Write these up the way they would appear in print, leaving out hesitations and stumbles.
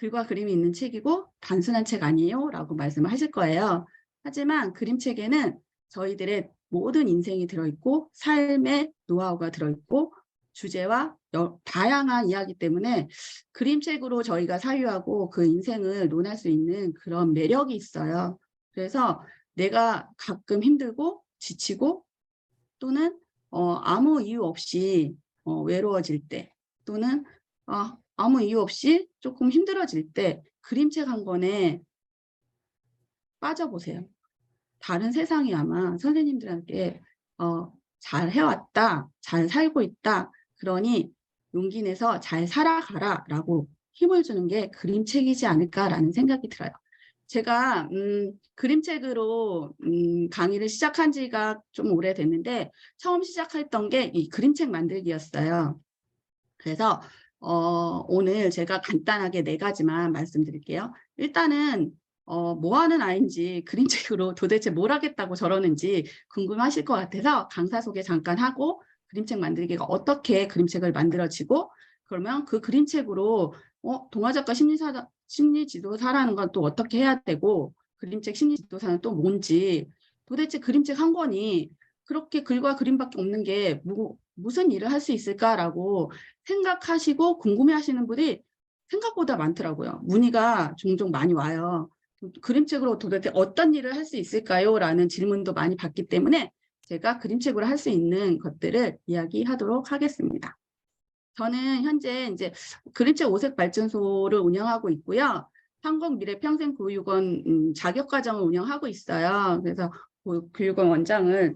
글과 그림이 있는 책이고 단순한 책 아니에요? 라고 말씀을 하실 거예요. 하지만 그림책에는 저희들의 모든 인생이 들어있고 삶의 노하우가 들어있고 주제와 다양한 이야기 때문에 그림책으로 저희가 사유하고 그 인생을 논할 수 있는 그런 매력이 있어요. 그래서 내가 가끔 힘들고 지치고 또는 아무 이유 없이 외로워질 때 또는 아무 이유 없이 조금 힘들어질 때 그림책 한 권에 빠져보세요. 다른 세상이 아마 선생님들한테 잘 해왔다, 잘 살고 있다, 그러니 용기 내서 잘 살아가라 라고 힘을 주는 게 그림책이지 않을까라는 생각이 들어요. 제가 그림책으로 강의를 시작한 지가 좀 오래됐는데 처음 시작했던 게 이 그림책 만들기였어요. 그래서 오늘 제가 간단하게 4가지만 말씀드릴게요. 일단은 뭐 하는 아이인지 그림책으로 도대체 뭘 하겠다고 저러는지 궁금하실 것 같아서 강사 소개 잠깐 하고 그림책 만들기가 어떻게 그림책을 만들어지고 그러면 그 그림책으로 동화작가 심리지도사라는 건 또 어떻게 해야 되고 그림책 심리지도사는 또 뭔지 도대체 그림책 한 권이 그렇게 글과 그림밖에 없는 게 무슨 일을 할 수 있을까라고 생각하시고 궁금해하시는 분이 생각보다 많더라고요. 문의가 종종 많이 와요. 그림책으로 도대체 어떤 일을 할 수 있을까요? 라는 질문도 많이 받기 때문에 제가 그림책으로 할 수 있는 것들을 이야기하도록 하겠습니다. 저는 현재 이제 그림책 오색 발전소를 운영하고 있고요. 한국미래평생교육원 자격과정을 운영하고 있어요. 그래서 교육원 원장을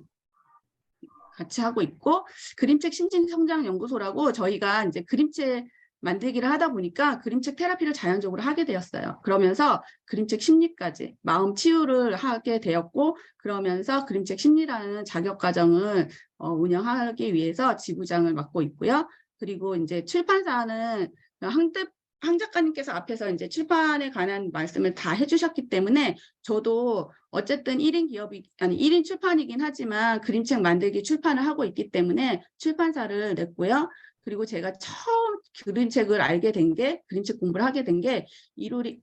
같이 하고 있고 그림책 신진성장연구소라고 저희가 이제 그림책 만들기를 하다 보니까 그림책 테라피를 자연적으로 하게 되었어요. 그러면서 그림책 심리까지 마음 치유를 하게 되었고 그러면서 그림책 심리라는 자격과정을 운영하기 위해서 지부장을 맡고 있고요. 그리고 이제 출판사는 황 작가님께서 앞에서 이제 출판에 관한 말씀을 다 해주셨기 때문에 저도 어쨌든 1인 기업이 아니 1인 출판이긴 하지만 그림책 만들기 출판을 하고 있기 때문에 출판사를 냈고요. 그리고 제가 처음 그림책을 알게 된 게 그림책 공부를 하게 된 게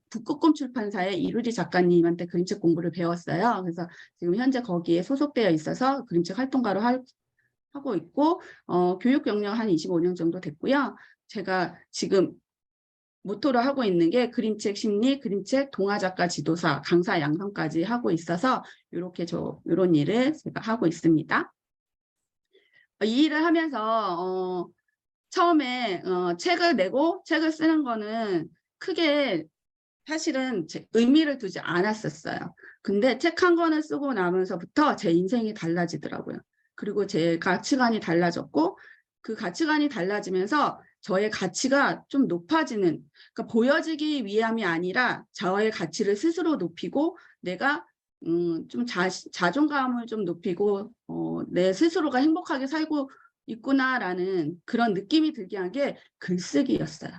북극곰 출판사의 이루리 작가님한테 그림책 공부를 배웠어요. 그래서 지금 현재 거기에 소속되어 있어서 그림책 활동가로 하고 있고 교육 경력 한 25년 정도 됐고요. 제가 지금 모토로 하고 있는 게 그림책 심리, 그림책 동화작가 지도사, 강사 양성까지 하고 있어서 이런 일을 제가 하고 있습니다. 이 일을 하면서 처음에 책을 내고 책을 쓰는 거는 크게 사실은 의미를 두지 않았었어요. 근데 책 한 권을 쓰고 나면서부터 제 인생이 달라지더라고요. 그리고 제 가치관이 달라졌고 그 가치관이 달라지면서 저의 가치가 좀 높아지는, 그러니까 보여지기 위함이 아니라 저의 가치를 스스로 높이고 내가 좀 자존감을 좀 높이고 내 스스로가 행복하게 살고 있구나라는 그런 느낌이 들게 한 게 글쓰기였어요.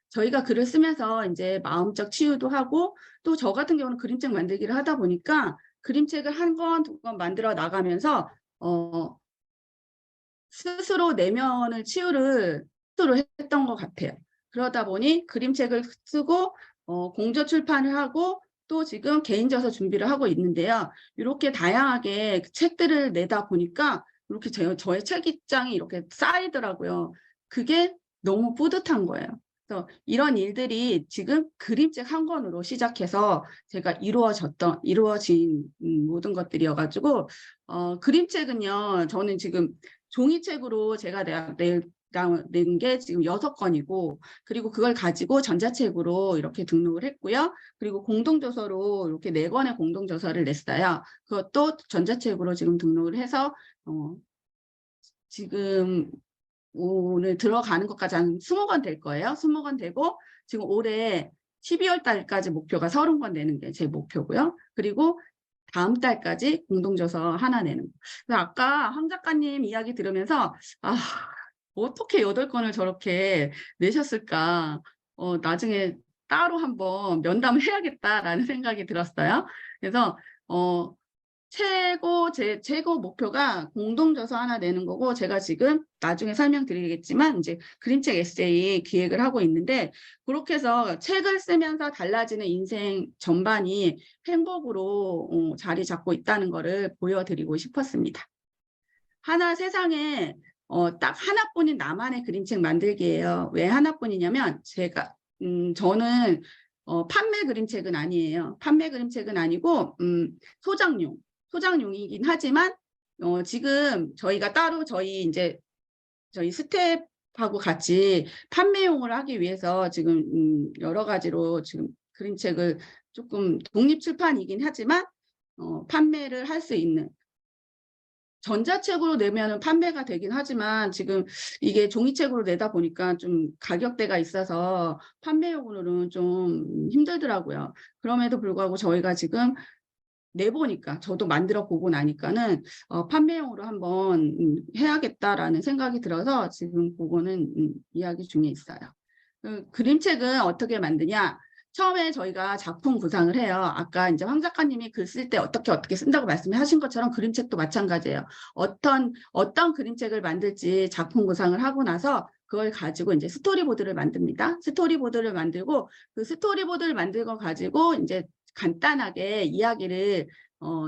저희가 글을 쓰면서 이제 마음적 치유도 하고 또 저 같은 경우는 그림책 만들기를 하다 보니까 그림책을 한 권, 2권 만들어 나가면서 스스로 내면을 치유를 스스로 했던 것 같아요. 그러다 보니 그림책을 쓰고 공저 출판을 하고 또 지금 개인 저서 준비를 하고 있는데요. 이렇게 다양하게 책들을 내다 보니까 이렇게 저의 책장이 이렇게 쌓이더라고요. 그게 너무 뿌듯한 거예요. 그래서 이런 일들이 지금 그림책 한 권으로 시작해서 제가 이루어진 모든 것들이어가지고 그림책은요. 저는 지금 종이책으로 제가 낸 게 지금 6권이고 그리고 그걸 가지고 전자책으로 이렇게 등록을 했고요. 그리고 공동저서로 이렇게 4권의 공동저서를 냈어요. 그것도 전자책으로 지금 등록을 해서 지금 오늘 들어가는 것까지 한 20권 될 거예요. 20권 되고 지금 올해 12월 달까지 목표가 30권 내는 게 제 목표고요. 그리고 다음 달까지 공동저서 하나 내는 거. 그래서 아까 황 작가님 이야기 들으면서 어떻게 8권을 저렇게 내셨을까. 나중에 따로 한번 면담을 해야겠다라는 생각이 들었어요. 그래서 제 최고 목표가 공동저서 하나 내는 거고, 제가 지금 나중에 설명드리겠지만 이제 그림책 에세이 기획을 하고 있는데, 그렇게 해서 책을 쓰면서 달라지는 인생 전반이 행복으로 자리 잡고 있다는 거를 보여드리고 싶었습니다. 세상에 딱 하나뿐인 나만의 그림책 만들기예요. 왜 하나뿐이냐면 저는 판매 그림책은 아니에요. 판매 그림책은 아니고 소장용이긴 하지만 지금 저희가 따로 저희 스텝하고 같이 판매용을 하기 위해서 지금 여러 가지로 지금 그림책을 조금 독립 출판이긴 하지만 판매를 할 수 있는, 전자책으로 내면은 판매가 되긴 하지만 지금 이게 종이책으로 내다 보니까 좀 가격대가 있어서 판매용으로는 좀 힘들더라고요. 그럼에도 불구하고 저희가 지금 내보니까, 저도 만들어 보고 나니까는 판매용으로 한번 해야겠다라는 생각이 들어서 지금 그거는 이야기 중에 있어요. 그림책은 어떻게 만드냐? 처음에 저희가 작품 구상을 해요. 아까 이제 황 작가님이 글 쓸 때 어떻게 쓴다고 말씀하신 것처럼 그림책도 마찬가지예요. 어떤 그림책을 만들지 작품 구상을 하고 나서 그걸 가지고 이제 스토리보드를 만듭니다. 스토리보드를 만들고 그 스토리보드를 만들고 가지고 이제 간단하게 이야기를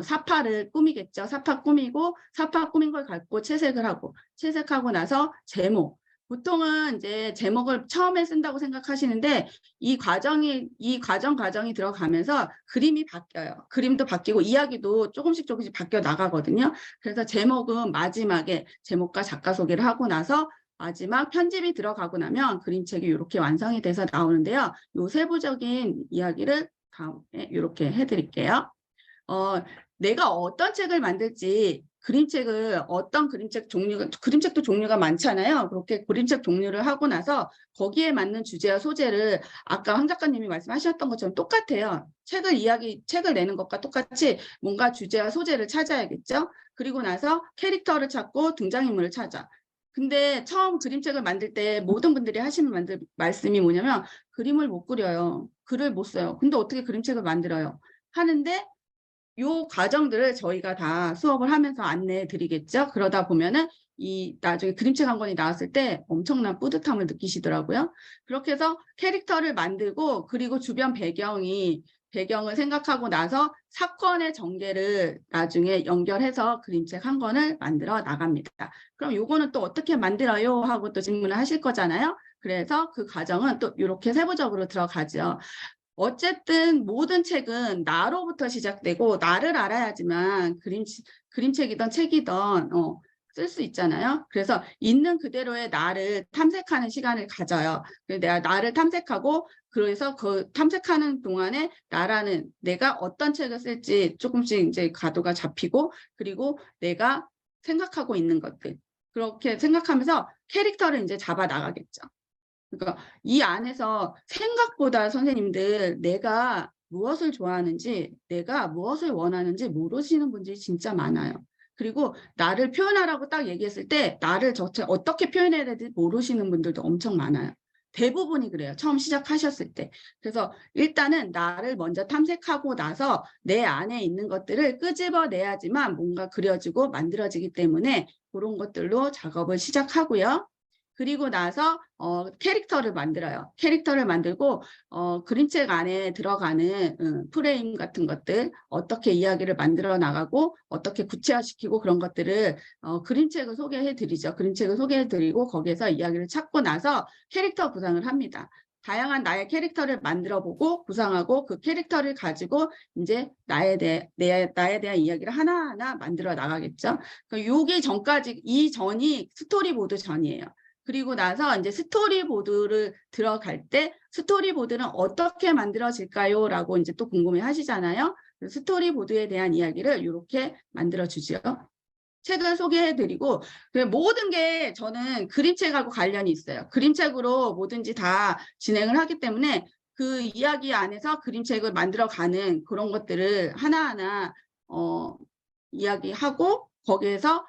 사파를 꾸미겠죠. 사파 꾸미고 사파 꾸민 걸 갖고 채색하고 나서 제목. 보통은 이제 제목을 처음에 쓴다고 생각하시는데 이 과정이 들어가면서 그림이 바뀌어요. 그림도 바뀌고 이야기도 조금씩 바뀌어 나가거든요. 그래서 제목은 마지막에 제목과 작가 소개를 하고 나서 마지막 편집이 들어가고 나면 그림책이 이렇게 완성이 돼서 나오는데요. 요 세부적인 이야기를 다음에 이렇게 해드릴게요. 내가 어떤 책을 만들지, 그림책도 종류가 많잖아요. 그렇게 그림책 종류를 하고 나서 거기에 맞는 주제와 소재를 아까 황 작가님이 말씀하셨던 것처럼 똑같아요. 책을 내는 것과 똑같이 뭔가 주제와 소재를 찾아야겠죠. 그리고 나서 캐릭터를 찾고 등장인물을 찾아. 근데 처음 그림책을 만들 때 모든 분들이 하시는 말씀이 뭐냐면 그림을 못 그려요. 글을 못 써요. 근데 어떻게 그림책을 만들어요? 하는데 요 과정들을 저희가 다 수업을 하면서 안내해 드리겠죠. 그러다 보면은 나중에 그림책 한 권이 나왔을 때 엄청난 뿌듯함을 느끼시더라고요. 그렇게 해서 캐릭터를 만들고 그리고 주변 배경을 생각하고 나서 사건의 전개를 나중에 연결해서 그림책 한 권을 만들어 나갑니다. 그럼 요거는 또 어떻게 만들어요? 하고 또 질문을 하실 거잖아요. 그래서 그 과정은 또 이렇게 세부적으로 들어가죠. 어쨌든 모든 책은 나로부터 시작되고 나를 알아야지만 그림책이든 책이든 쓸 수 있잖아요. 그래서 있는 그대로의 나를 탐색하는 시간을 가져요. 내가 나를 탐색하고 그래서 그 탐색하는 동안에 내가 어떤 책을 쓸지 조금씩 이제 가도가 잡히고 그리고 내가 생각하고 있는 것들 그렇게 생각하면서 캐릭터를 이제 잡아 나가겠죠. 그러니까 이 안에서 생각보다 선생님들 내가 무엇을 좋아하는지 내가 무엇을 원하는지 모르시는 분들이 진짜 많아요. 그리고 나를 표현하라고 딱 얘기했을 때 나를 어떻게 표현해야 될지 모르시는 분들도 엄청 많아요. 대부분이 그래요. 처음 시작하셨을 때. 그래서 일단은 나를 먼저 탐색하고 나서 내 안에 있는 것들을 끄집어내야지만 뭔가 그려지고 만들어지기 때문에 그런 것들로 작업을 시작하고요. 그리고 나서 캐릭터를 만들어요. 캐릭터를 만들고 그림책 안에 들어가는 프레임 같은 것들 어떻게 이야기를 만들어 나가고 어떻게 구체화시키고 그런 것들을 그림책을 소개해 드리죠. 그림책을 소개해 드리고 거기에서 이야기를 찾고 나서 캐릭터 구상을 합니다. 다양한 나의 캐릭터를 만들어 보고 구상하고 그 캐릭터를 가지고 이제 나에 대한 이야기를 하나하나 만들어 나가겠죠. 그러니까 이 전이 스토리보드 전이에요. 그리고 나서 이제 스토리보드를 들어갈 때 스토리보드는 어떻게 만들어질까요? 라고 이제 또 궁금해 하시잖아요. 스토리보드에 대한 이야기를 이렇게 만들어주죠. 책을 소개해드리고 모든 게 저는 그림책하고 관련이 있어요. 그림책으로 뭐든지 다 진행을 하기 때문에 그 이야기 안에서 그림책을 만들어가는 그런 것들을 하나하나 이야기하고 거기에서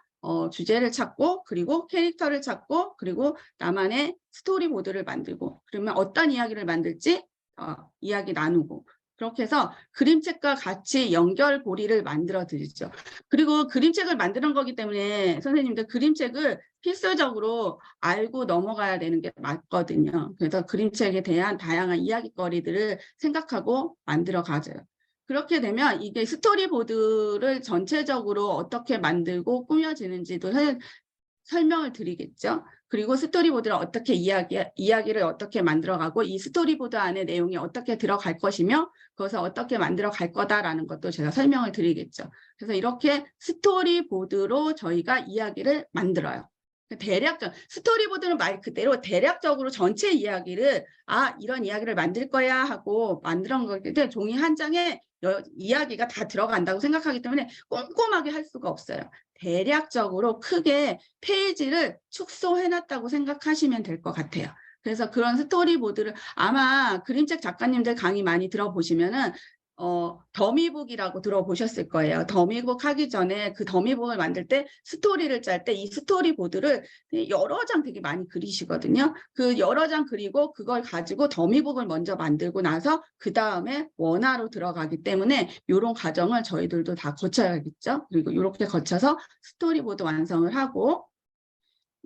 주제를 찾고 그리고 캐릭터를 찾고 그리고 나만의 스토리보드를 만들고 그러면 어떤 이야기를 만들지 이야기 나누고 그렇게 해서 그림책과 같이 연결고리를 만들어 드리죠. 그리고 그림책을 만드는 거기 때문에 선생님들 그림책을 필수적으로 알고 넘어가야 되는 게 맞거든요. 그래서 그림책에 대한 다양한 이야깃거리들을 생각하고 만들어 가져요. 그렇게 되면 이게 스토리보드를 전체적으로 어떻게 만들고 꾸며지는지도 설명을 드리겠죠. 그리고 스토리보드를 어떻게 이야기를 어떻게 만들어가고 이 스토리보드 안에 내용이 어떻게 들어갈 것이며 그것을 어떻게 만들어 갈 거다라는 것도 제가 설명을 드리겠죠. 그래서 이렇게 스토리보드로 저희가 이야기를 만들어요. 대략적 스토리보드는 말 그대로 대략적으로 전체 이야기를 이런 이야기를 만들 거야 하고 만들어 거기 때문에 종이 한 장에 이야기가 다 들어간다고 생각하기 때문에 꼼꼼하게 할 수가 없어요. 대략적으로 크게 페이지를 축소해놨다고 생각하시면 될 것 같아요. 그래서 그런 스토리보드를 아마 그림책 작가님들 강의 많이 들어보시면은 더미북이라고 들어보셨을 거예요. 더미북 하기 전에 그 더미북을 만들 때 스토리를 짤 때 이 스토리보드를 여러 장 되게 많이 그리시거든요. 그 여러 장 그리고 그걸 가지고 더미북을 먼저 만들고 나서 그 다음에 원화로 들어가기 때문에 이런 과정을 저희들도 다 거쳐야겠죠. 그리고 이렇게 거쳐서 스토리보드 완성을 하고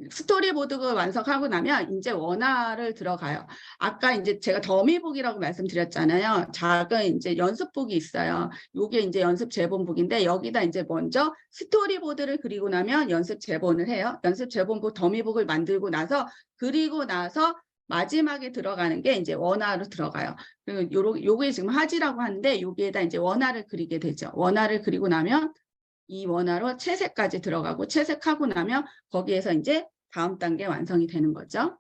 스토리보드가 완성하고 나면 이제 원화를 들어가요. 아까 이제 제가 더미북이라고 말씀드렸잖아요. 작은 이제 연습북이 있어요. 요게 이제 연습 제본북인데 여기다 이제 먼저 스토리보드를 그리고 나면 연습 제본을 해요. 연습 제본북 더미북을 만들고 나서 그리고 나서 마지막에 들어가는 게 이제 원화로 들어가요. 그리고 요게 지금 하지라고 하는데 여기에다 이제 원화를 그리게 되죠. 원화를 그리고 나면 이 원화로 채색까지 들어가고 채색하고 나면 거기에서 이제 다음 단계 완성이 되는 거죠.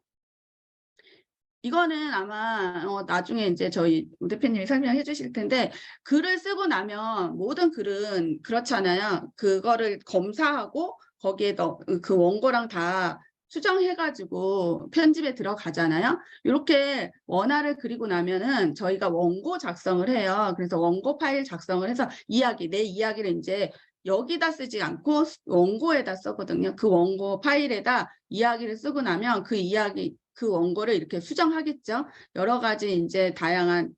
이거는 아마 나중에 이제 저희 우 대표님이 설명해 주실 텐데 글을 쓰고 나면 모든 글은 그렇잖아요. 그거를 검사하고 거기에 그 원고랑 다 수정해가지고 편집에 들어가잖아요. 이렇게 원화를 그리고 나면은 저희가 원고 작성을 해요. 그래서 원고 파일 작성을 해서 내 이야기를 이제 여기다 쓰지 않고 원고에다 쓰거든요. 그 원고 파일에다 이야기를 쓰고 나면 그 원고를 이렇게 수정하겠죠. 여러 가지 이제 다양한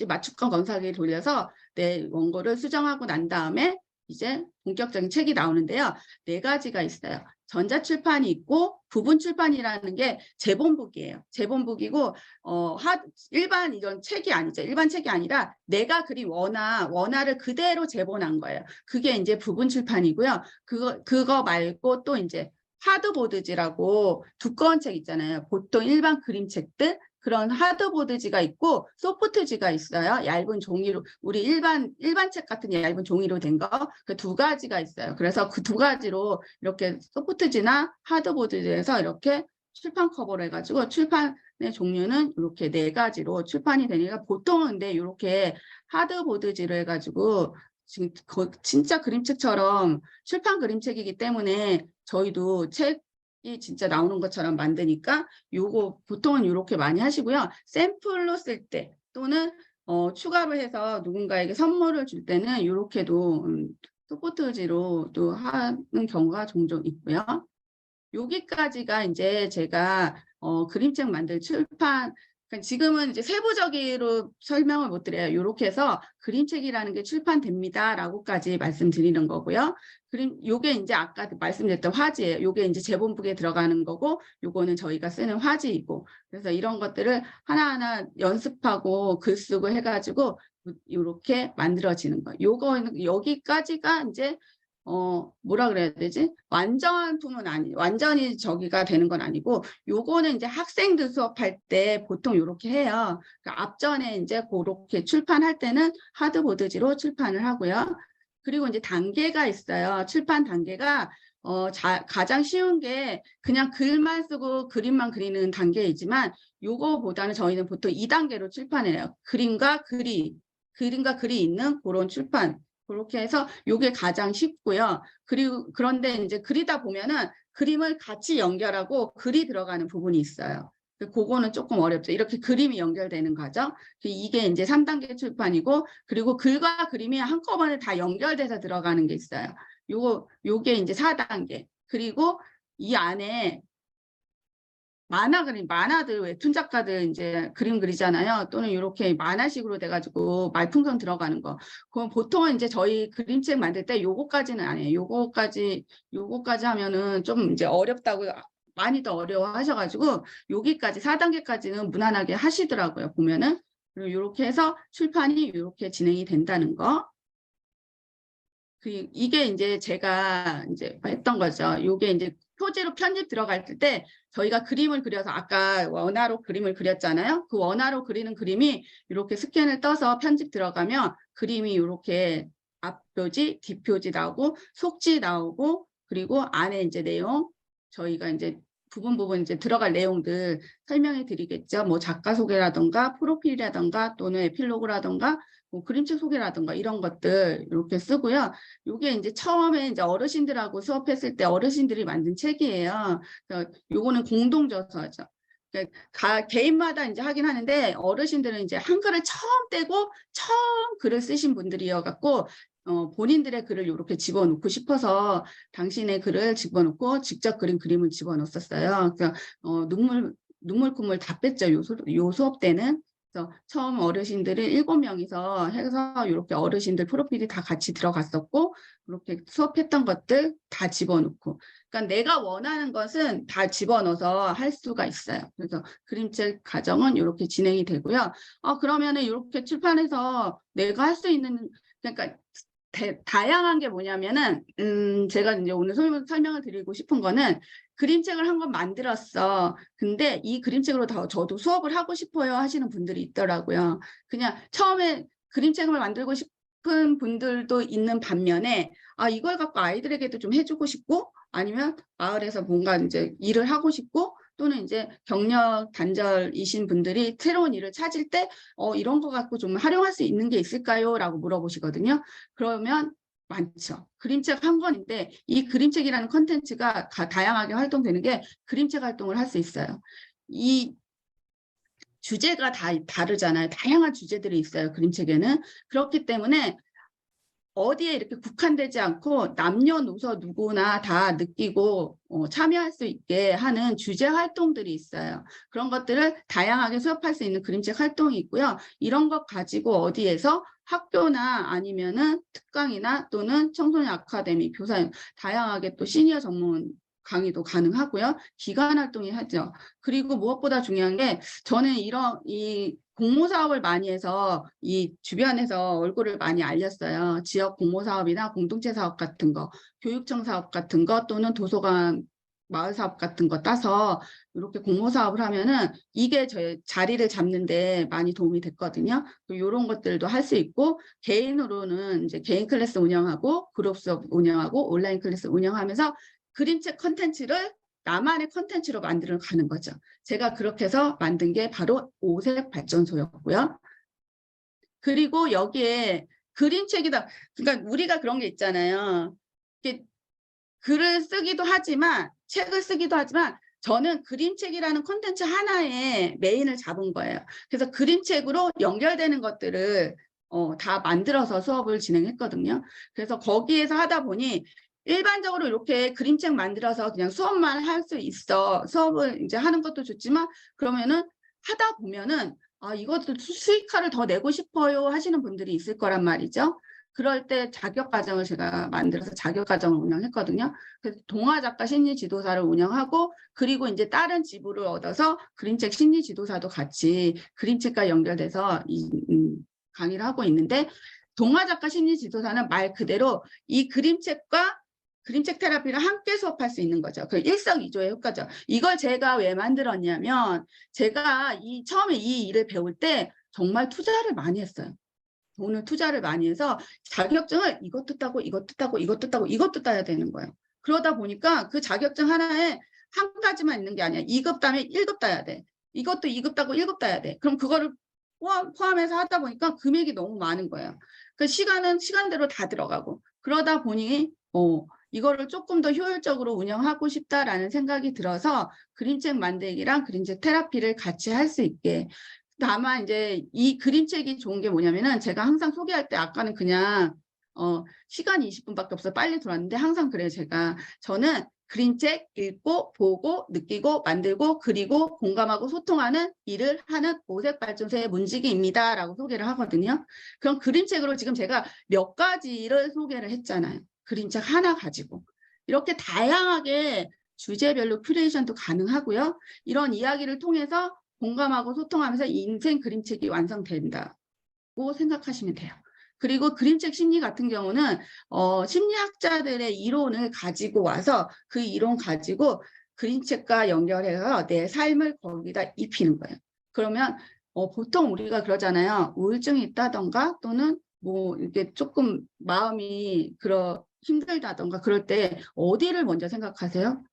맞춤권 검사기를 돌려서 내 원고를 수정하고 난 다음에 이제 본격적인 책이 나오는데요. 4가지가 있어요. 전자출판이 있고 부분출판이라는 게 제본북이에요. 제본북이고 일반 이런 책이 아니죠. 일반 책이 아니라 내가 그린 원화를 그대로 제본한 거예요. 그게 이제 부분출판이고요. 그거 말고 또 이제 하드보드지라고 두꺼운 책 있잖아요. 보통 일반 그림책들 그런 하드보드지가 있고 소프트지가 있어요. 얇은 종이로 우리 일반 책 같은 얇은 종이로 된 거 그 2가지가 있어요. 그래서 그 2가지로 이렇게 소프트지나 하드보드지에서 이렇게 출판 커버를 해가지고 출판의 종류는 이렇게 4가지로 출판이 되니까 보통은 근데 이렇게 하드보드지로 해가지고 지금 진짜 그림책처럼 출판 그림책이기 때문에 저희도 책이 진짜 나오는 것처럼 만드니까 요거 보통은 이렇게 많이 하시고요. 샘플로 쓸 때 또는 추가로 해서 누군가에게 선물을 줄 때는 이렇게도 소프트지로 또 하는 경우가 종종 있고요. 여기까지가 이제 제가 그림책 만들 출판 그러니까 지금은 이제 세부적으로 설명을 못 드려요. 이렇게 해서 그림책이라는 게 출판됩니다라고까지 말씀드리는 거고요. 요게 이제 아까 말씀드렸던 화지예요. 요게 이제 제본북에 들어가는 거고, 요거는 저희가 쓰는 화지이고, 그래서 이런 것들을 하나하나 연습하고 글 쓰고 해가지고 이렇게 만들어지는 거예요. 요거는 여기까지가 이제 뭐라 그래야 되지? 완전품은 완전히 저기가 되는 건 아니고, 요거는 이제 학생들 수업할 때 보통 이렇게 해요. 그러니까 앞전에 이제 그렇게 출판할 때는 하드보드지로 출판을 하고요. 그리고 이제 단계가 있어요. 출판 단계가 가장 쉬운 게 그냥 글만 쓰고 그림만 그리는 단계이지만 요거보다는 저희는 보통 2단계로 출판해요. 그림과 글이 있는 그런 출판. 그렇게 해서 요게 가장 쉽고요. 그리고 그런데 이제 그리다 보면은 그림을 같이 연결하고 글이 들어가는 부분이 있어요. 그거는 조금 어렵죠. 이렇게 그림이 연결되는 거죠. 이게 이제 3단계 출판이고, 그리고 글과 그림이 한꺼번에 다 연결돼서 들어가는 게 있어요. 요게 이제 4단계. 그리고 이 안에 만화 그림, 만화들 웹툰 작가들 이제 그림 그리잖아요. 또는 이렇게 만화식으로 돼가지고 말풍선 들어가는 거. 그건 보통은 이제 저희 그림책 만들 때 요거까지는 아니에요. 요거까지 하면은 좀 이제 어렵다고 많이 더 어려워하셔가지고 여기까지 4단계까지는 무난하게 하시더라고요. 보면은. 그리고 이렇게 해서 출판이 이렇게 진행이 된다는 거. 이게 이제 제가 이제 했던 거죠. 요게 이제 표지로 편집 들어갈 때 저희가 그림을 그려서 아까 원화로 그림을 그렸잖아요. 그 원화로 그리는 그림이 이렇게 스캔을 떠서 편집 들어가면 그림이 이렇게 앞표지, 뒷표지 나오고 속지 나오고 그리고 안에 이제 내용 저희가 이제 부분 이제 들어갈 내용들 설명해 드리겠죠. 뭐 작가 소개라던가 프로필이라던가 또는 에필로그라던가 뭐 그림책 소개라든가 이런 것들 이렇게 쓰고요. 이게 이제 처음에 이제 어르신들하고 수업했을 때 어르신들이 만든 책이에요. 요거는 공동저서죠. 그러니까 개인마다 이제 하긴 하는데 어르신들은 이제 한글을 처음 떼고 처음 글을 쓰신 분들이어갖고 본인들의 글을 이렇게 집어넣고 싶어서 당신의 글을 집어넣고 직접 그린 그림을 집어넣었어요. 그래서 눈물 콧물 다 뺐죠. 요 수업 때는. 그래서 처음 어르신들이 7명이서 해서 이렇게 어르신들 프로필이 다 같이 들어갔었고 이렇게 수업했던 것들 다 집어넣고 그러니까 내가 원하는 것은 다 집어넣어서 할 수가 있어요. 그래서 그림책 과정은 이렇게 진행이 되고요. 그러면은 이렇게 출판해서 내가 할 수 있는 그러니까 다양한 게 뭐냐면은 제가 이제 오늘 설명을 드리고 싶은 거는 그림책을 한 권 만들었어. 근데 이 그림책으로 저도 수업을 하고 싶어요 하시는 분들이 있더라고요. 그냥 처음에 그림책을 만들고 싶은 분들도 있는 반면에 이걸 갖고 아이들에게도 좀 해주고 싶고 아니면 마을에서 뭔가 이제 일을 하고 싶고 또는 이제 경력 단절이신 분들이 새로운 일을 찾을 때 이런 거 갖고 좀 활용할 수 있는 게 있을까요? 라고 물어보시거든요. 그러면 많죠. 그림책 한 권인데 이 그림책이라는 컨텐츠가 다양하게 활동되는 게 그림책 활동을 할 수 있어요. 이 주제가 다 다르잖아요. 다양한 주제들이 있어요. 그림책에는. 그렇기 때문에 어디에 이렇게 국한되지 않고 남녀노소 누구나 다 느끼고 참여할 수 있게 하는 주제 활동들이 있어요. 그런 것들을 다양하게 수업할 수 있는 그림책 활동이 있고요. 이런 것 가지고 어디에서 학교나 아니면은 특강이나 또는 청소년 아카데미, 교사 다양하게 또 시니어 전문 강의도 가능하고요. 기관 활동이 하죠. 그리고 무엇보다 중요한 게 저는 이 공모 사업을 많이 해서 이 주변에서 얼굴을 많이 알렸어요. 지역 공모 사업이나 공동체 사업 같은 거, 교육청 사업 같은 거 또는 도서관 마을 사업 같은 거 따서 이렇게 공모 사업을 하면은 이게 저희 자리를 잡는데 많이 도움이 됐거든요. 이런 것들도 할 수 있고 개인으로는 이제 개인 클래스 운영하고 그룹 수업 운영하고 온라인 클래스 운영하면서 그림책 컨텐츠를 나만의 컨텐츠로 만들어 가는 거죠. 제가 그렇게 해서 만든 게 바로 오색 발전소였고요. 그리고 여기에 그림책이다. 그러니까 우리가 그런 게 있잖아요. 이렇게 글을 쓰기도 하지만 책을 쓰기도 하지만 저는 그림책이라는 콘텐츠 하나에 메인을 잡은 거예요. 그래서 그림책으로 연결되는 것들을 다 만들어서 수업을 진행했거든요. 그래서 거기에서 하다 보니 일반적으로 이렇게 그림책 만들어서 그냥 수업만 할 수 있어. 수업을 이제 하는 것도 좋지만 그러면은 하다 보면은 이것도 수익화를 더 내고 싶어요 하시는 분들이 있을 거란 말이죠. 그럴 때 자격과정을 제가 만들어서 자격과정을 운영했거든요. 그래서 동화작가 심리지도사를 운영하고 그리고 이제 다른 지부를 얻어서 그림책 심리지도사도 같이 그림책과 연결돼서 강의를 하고 있는데 동화작가 심리지도사는 말 그대로 이 그림책과 그림책 테라피를 함께 수업할 수 있는 거죠. 그 일석이조의 효과죠. 이걸 제가 왜 만들었냐면 제가 처음에 이 일을 배울 때 정말 투자를 많이 했어요. 돈을 투자를 많이 해서 자격증을 이것도 따고 이것도 따고 이것도 따고 이것도 따야 되는 거예요. 그러다 보니까 그 자격증 하나에 한 가지만 있는 게 아니야. 2급 따면 1급 따야 돼. 이것도 2급 따고 1급 따야 돼. 그럼 그거를 포함해서 하다 보니까 금액이 너무 많은 거예요. 그 시간은 시간대로 다 들어가고 그러다 보니 이거를 조금 더 효율적으로 운영하고 싶다라는 생각이 들어서 그림책 만들기랑 그림책 테라피를 같이 할 수 있게. 다만 이제 이 그림책이 좋은 게 뭐냐면은 제가 항상 소개할 때 아까는 그냥 시간이 20분밖에 없어 빨리 들어왔는데 항상 그래요. 저는 그림책 읽고 보고 느끼고 만들고 그리고 공감하고 소통하는 일을 하는 오색발전소의 문지기입니다 라고 소개를 하거든요. 그럼 그림책으로 지금 제가 몇 가지를 소개를 했잖아요. 그림책 하나 가지고 이렇게 다양하게 주제별로 큐레이션도 가능하고요. 이런 이야기를 통해서 공감하고 소통하면서 인생 그림책이 완성된다고 생각하시면 돼요. 그리고 그림책 심리 같은 경우는 심리학자들의 이론을 가지고 와서 그 이론 가지고 그림책과 연결해서 내 삶을 거기다 입히는 거예요. 그러면 보통 우리가 그러잖아요. 우울증이 있다던가 또는 뭐 이렇게 조금 마음이 힘들다던가 그럴 때 어디를 먼저 생각하세요?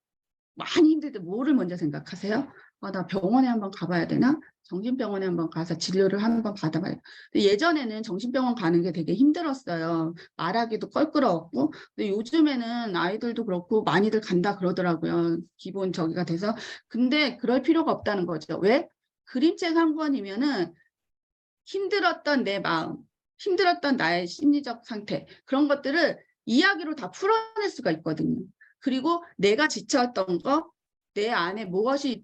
많이 힘들 때 뭐를 먼저 생각하세요? 나 병원에 한번 가봐야 되나? 정신병원에 한번 가서 진료를 한번 받아봐야 돼. 예전에는 정신병원 가는 게 되게 힘들었어요. 말하기도 껄끄러웠고. 근데 요즘에는 아이들도 그렇고 많이들 간다 그러더라고요. 기본 저기가 돼서. 근데 그럴 필요가 없다는 거죠. 왜? 그림책 한 권이면은 힘들었던 내 마음, 힘들었던 나의 심리적 상태, 그런 것들을 이야기로 다 풀어낼 수가 있거든요. 그리고 내가 지쳤던 거, 내 안에 무엇이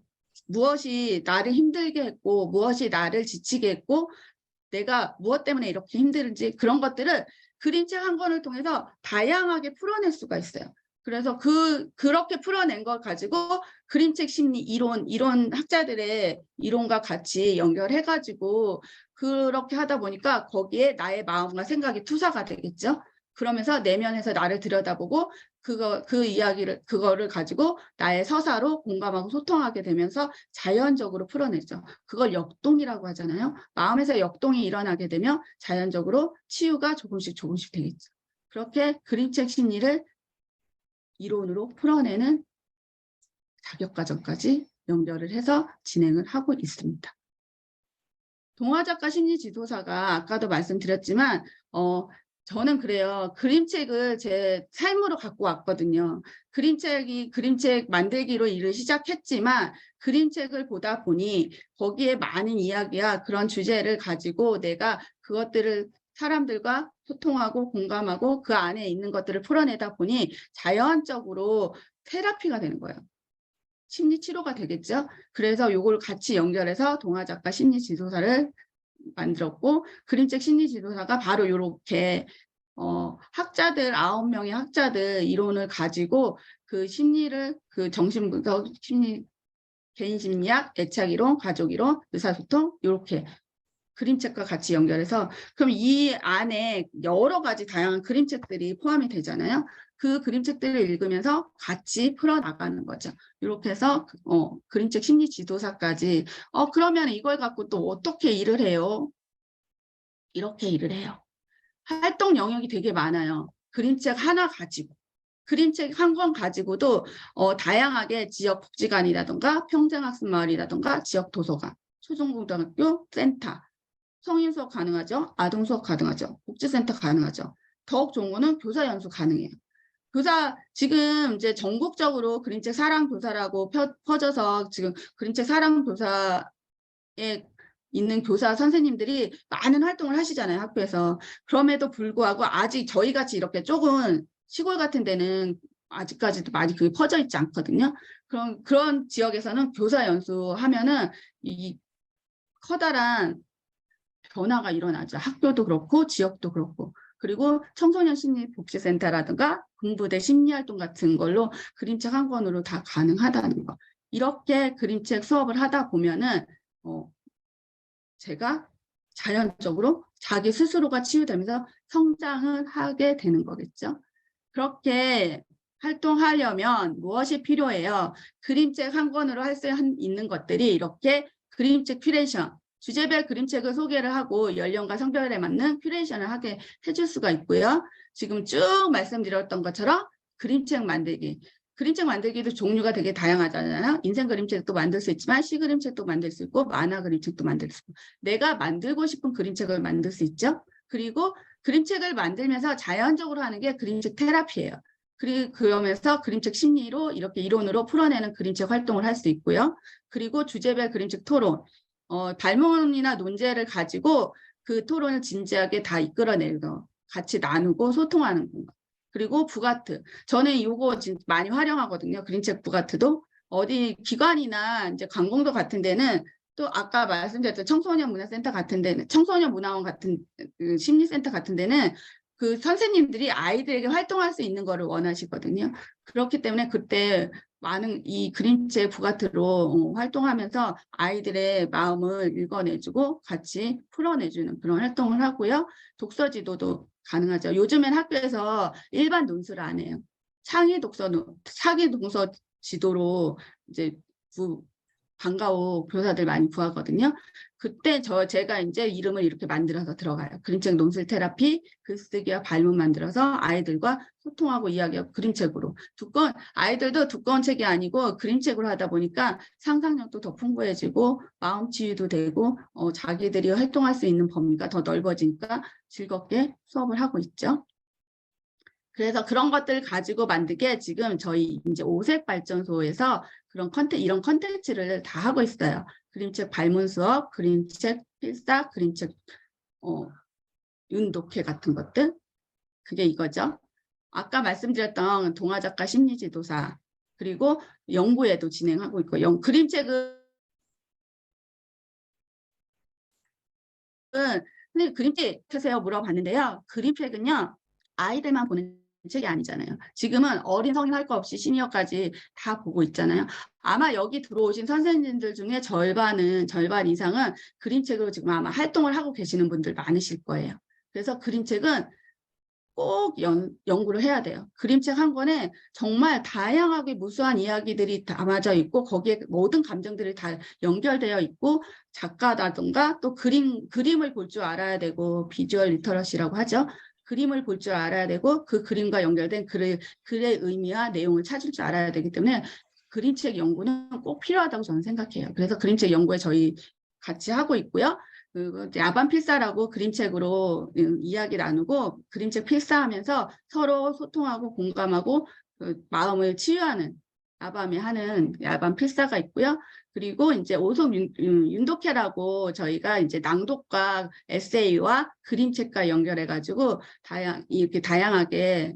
나를 힘들게 했고 무엇이 나를 지치게 했고 내가 무엇 때문에 이렇게 힘든지 그런 것들을 그림책 한 권을 통해서 다양하게 풀어낼 수가 있어요. 그래서 그렇게 풀어낸 걸 가지고 그림책 심리 이론 학자들의 이론과 같이 연결해가지고 그렇게 하다 보니까 거기에 나의 마음과 생각이 투사가 되겠죠. 그러면서 내면에서 나를 들여다보고 그거를 가지고 나의 서사로 공감하고 소통하게 되면서 자연적으로 풀어내죠. 그걸 역동이라고 하잖아요. 마음에서 역동이 일어나게 되면 자연적으로 치유가 조금씩 되겠죠. 그렇게 그림책 심리를 이론으로 풀어내는 자격과정까지 연결을 해서 진행을 하고 있습니다. 동화작가 심리지도사가 아까도 말씀드렸지만 저는 그래요. 그림책을 제 삶으로 갖고 왔거든요. 그림책 만들기로 일을 시작했지만 그림책을 보다 보니 거기에 많은 이야기야 그런 주제를 가지고 내가 그것들을 사람들과 소통하고 공감하고 그 안에 있는 것들을 풀어내다 보니 자연적으로 테라피가 되는 거예요. 심리치료가 되겠죠. 그래서 이걸 같이 연결해서 동화작가 심리지도사를 만들었고 그림책 심리지도사가 바로 이렇게 학자들 9명의 학자들 이론을 가지고 그 심리를 그 정신분석 심리 개인심리학, 애착이론, 가족이론, 의사소통 이렇게 그림책과 같이 연결해서 그럼 이 안에 여러 가지 다양한 그림책들이 포함이 되잖아요. 그 그림책들을 읽으면서 같이 풀어나가는 거죠. 이렇게 해서 그림책 심리 지도사까지 그러면 이걸 갖고 또 어떻게 일을 해요? 이렇게 일을 해요. 활동 영역이 되게 많아요. 그림책 하나 가지고. 그림책 한 권 가지고도 다양하게 지역복지관이라든가 평생학습마을이라든가 지역도서관, 초중고등학교 센터, 성인 수업 가능하죠. 아동 수업 가능하죠. 복지센터 가능하죠. 더욱 좋은 거는 교사 연수 가능해요. 지금 이제 전국적으로 그림책 사랑교사라고 퍼져서 지금 그림책 사랑교사에 있는 교사 선생님들이 많은 활동을 하시잖아요. 학교에서. 그럼에도 불구하고 아직 저희같이 이렇게 조금 시골 같은 데는 아직까지도 많이 그게 퍼져 있지 않거든요. 그런 지역에서는 교사 연수하면은 이 커다란 변화가 일어나죠. 학교도 그렇고 지역도 그렇고. 그리고 청소년 심리복지센터라든가 공부대 심리활동 같은 걸로 그림책 한 권으로 다 가능하다는 거. 이렇게 그림책 수업을 하다 보면은 제가 자연적으로 자기 스스로가 치유되면서 성장을 하게 되는 거겠죠. 그렇게 활동하려면 무엇이 필요해요? 그림책 한 권으로 할 수 있는 것들이 이렇게 그림책 큐레이션, 주제별 그림책을 소개를 하고 연령과 성별에 맞는 큐레이션을 하게 해줄 수가 있고요. 지금 쭉 말씀드렸던 것처럼 그림책 만들기도 종류가 되게 다양하잖아요. 인생 그림책도 만들 수 있지만 시 그림책도 만들 수 있고 만화 그림책도 만들 수 있고 내가 만들고 싶은 그림책을 만들 수 있죠. 그리고 그림책을 만들면서 자연적으로 하는 게 그림책 테라피예요. 그러면서 그림책 심리로 이렇게 이론으로 풀어내는 그림책 활동을 할 수 있고요. 그리고 주제별 그림책 토론, 발문이나 논제를 가지고 그 토론을 진지하게 다 이끌어내고 같이 나누고 소통하는 거. 그리고 부가트. 저는 이거 진짜 많이 활용하거든요. 그림책 부가트도. 어디 기관이나 이제 관공도 같은 데는 또 아까 말씀드렸던 청소년 문화센터 같은 데는, 청소년 문화원 같은 심리센터 같은 데는 그 선생님들이 아이들에게 활동할 수 있는 거를 원하시거든요. 그렇기 때문에 그때 많은 이 그림책 부가트로 활동하면서 아이들의 마음을 읽어내주고 같이 풀어내주는 그런 활동을 하고요. 독서 지도도 가능하죠. 요즘엔 학교에서 일반 논술을 안 해요. 창의 독서 지도로 이제 방과후 교사들 많이 구하거든요. 그때 제가 이제 이름을 이렇게 만들어서 들어가요. 그림책 논술 테라피, 글쓰기와 발문 만들어서 아이들과 소통하고 이야기하고 그림책으로. 아이들도 두꺼운 책이 아니고 그림책으로 하다 보니까 상상력도 더 풍부해지고 마음 치유도 되고 자기들이 활동할 수 있는 범위가 더 넓어지니까 즐겁게 수업을 하고 있죠. 그래서 그런 것들을 가지고 만들게 지금 저희 이제 오색발전소에서 이런 컨텐츠를 다 하고 있어요. 그림책 발문 수업, 그림책 필사, 그림책 윤독회 같은 것들. 그게 이거죠. 아까 말씀드렸던 동화작가 심리지도사, 그리고 연구회도 진행하고 있고, 그림책은 선생님 그림책 펴세요 물어봤는데요. 그림책은요 아이들만 보는 책이 아니잖아요. 지금은 어린 성인 할 거 없이 시니어까지 다 보고 있잖아요. 아마 여기 들어오신 선생님들 중에 절반 이상은 그림책으로 지금 아마 활동을 하고 계시는 분들 많으실 거예요. 그래서 그림책은 꼭 연구를 해야 돼요. 그림책 한 권에 정말 다양하게 무수한 이야기들이 담아져 있고 거기에 모든 감정들이 다 연결되어 있고 작가라든가 또 그림을 볼 줄 알아야 되고 비주얼 리터러시라고 하죠. 그림을 볼 줄 알아야 되고 그 그림과 연결된 글의 의미와 내용을 찾을 줄 알아야 되기 때문에 그림책 연구는 꼭 필요하다고 저는 생각해요. 그래서 그림책 연구에 저희 같이 하고 있고요. 야반 필사라고 그림책으로 이야기 나누고 그림책 필사하면서 서로 소통하고 공감하고 마음을 치유하는 야밤에 하는 야반 필사가 있고요. 그리고 이제 오속 윤독회라고 저희가 이제 낭독과 에세이와 그림책과 연결해가지고 이렇게 다양하게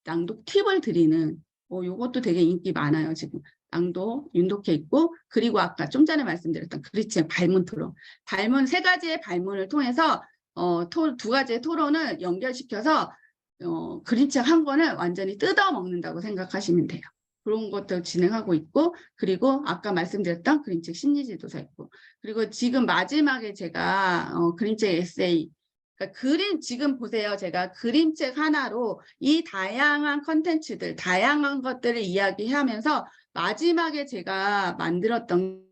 낭독 팁을 드리는 요것도 되게 인기 많아요 지금. 낭독, 윤독회 있고, 그리고 아까 좀 전에 말씀드렸던 그림책 발문 토론. 세 가지의 발문을 통해서 두 가지의 토론을 연결시켜서 그림책 한 권을 완전히 뜯어먹는다고 생각하시면 돼요. 그런 것들 진행하고 있고, 그리고 아까 말씀드렸던 그림책 심리지도사 있고, 그리고 지금 마지막에 제가 그림책 에세이, 그러니까 지금 보세요. 제가 그림책 하나로 이 다양한 컨텐츠들, 다양한 것들을 이야기하면서 마지막에 제가 만들었던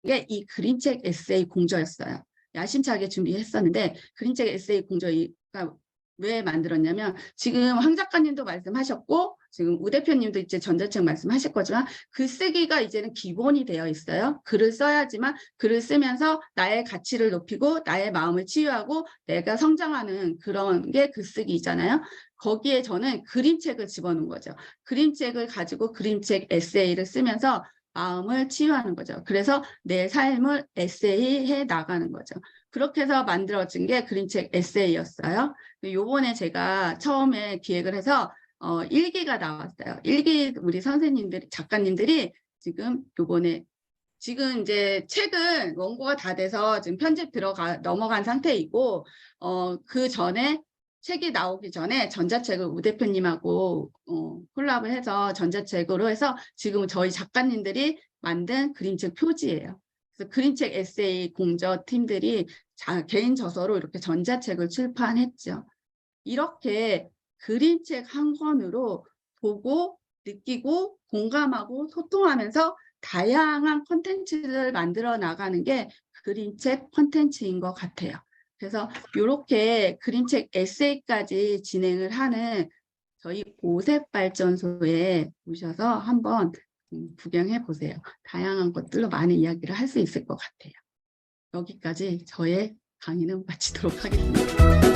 게 이 그림책 에세이 공저였어요. 야심차게 준비했었는데 그림책 에세이 공저가 왜 만들었냐면 지금 황 작가님도 말씀하셨고 지금 우 대표님도 이제 전자책 말씀하실 거지만 글쓰기가 이제는 기본이 되어 있어요. 글을 써야지만 글을 쓰면서 나의 가치를 높이고 나의 마음을 치유하고 내가 성장하는 그런 게 글쓰기잖아요. 거기에 저는 그림책을 집어넣은 거죠. 그림책을 가지고 그림책 에세이를 쓰면서 마음을 치유하는 거죠. 그래서 내 삶을 에세이해 나가는 거죠. 그렇게 해서 만들어진 게 그림책 에세이였어요. 요번에 제가 처음에 기획을 해서 일기가 나왔어요. 일기 우리 선생님들, 작가님들이 지금 요번에 지금 이제 책은 원고가 다 돼서 지금 편집 넘어간 상태이고 그 전에 책이 나오기 전에 전자책을 우 대표님하고 콜라보를 해서 전자책으로 해서 지금 저희 작가님들이 만든 그림책 표지예요. 그래서 그림책 에세이 공저 팀들이 개인 저서로 이렇게 전자책을 출판했죠. 이렇게 그림책 한 권으로 보고 느끼고 공감하고 소통하면서 다양한 콘텐츠를 만들어 나가는 게 그림책 콘텐츠인 것 같아요. 그래서 이렇게 그림책 에세이까지 진행을 하는 저희 오색발전소에 오셔서 한번 구경해 보세요. 다양한 것들로 많은 이야기를 할 수 있을 것 같아요. 여기까지 저의 강의는 마치도록 하겠습니다.